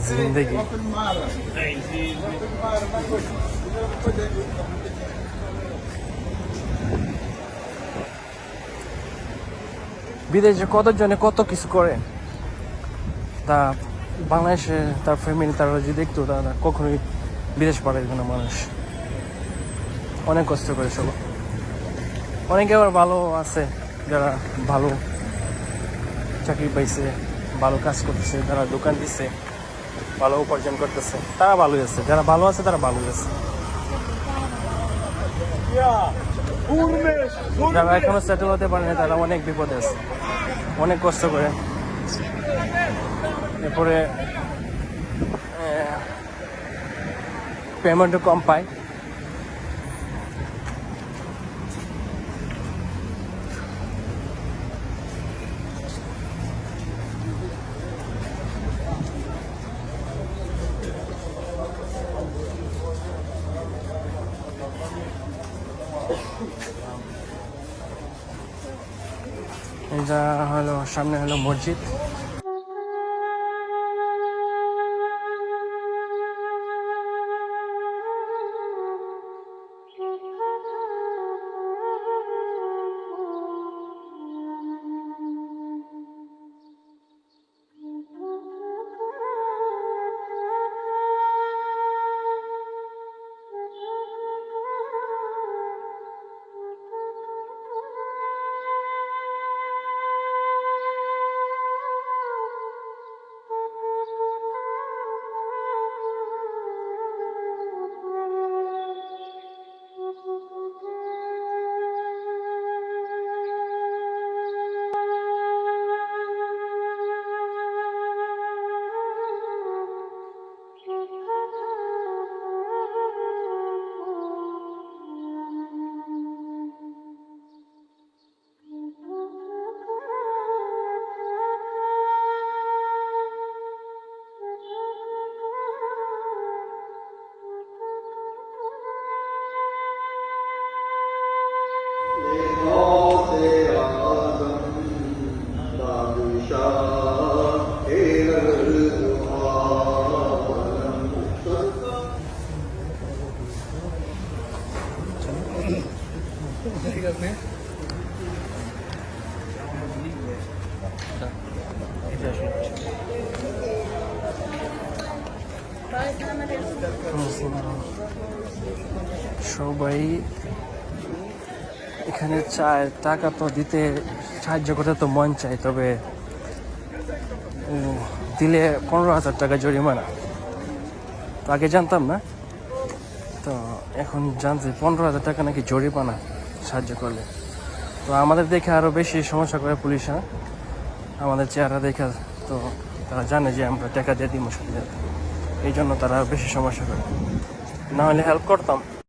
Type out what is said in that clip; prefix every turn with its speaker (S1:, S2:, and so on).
S1: জিন্দেগি। বিদেশে কতজনে কত কিছু করে, তা বাংলাদেশে তার ফ্যামিলি তারা যদি দেখতো তারা কখনোই বিদেশ পাঠাইবে না। মানুষ অনেক কষ্ট করে সব। অনেকে আবার ভালো আছে যারা ভালো চাকরি পাইছে, ভালো কাজ করতেছে, যারা দোকান দিচ্ছে, ভালো উপার্জন করতেছে, তারা ভালোই আছে। যারা ভালো আছে তারা ভালোই আছে। যারা এখনো সেটেল হতে পারেনি তারা অনেক বিপদে আছে, অনেক কষ্ট করে। এরপরে পেমেন্টও কম পায়। এটা হলো সামনে হলো মসজিদ। সবাই এখানে চায়, টাকা তো দিতে সাহায্য করতে তো মন চায়, তবে দিলে 15,000 টাকা জরিমানা। তো আগে জানতাম না, তো এখন জানছি 15,000 টাকা নাকি জরিমানা সাহায্য করলে। তো আমাদের দেখে আরও বেশি সমস্যা করে পুলিশরা, আমাদের চেহারা দেখে। তো তারা জানে যে আমরা টাকা দিয়ে দিব সাথে, এই জন্য তারা বেশি সমস্যা করে। না হলে হেল্প করতাম।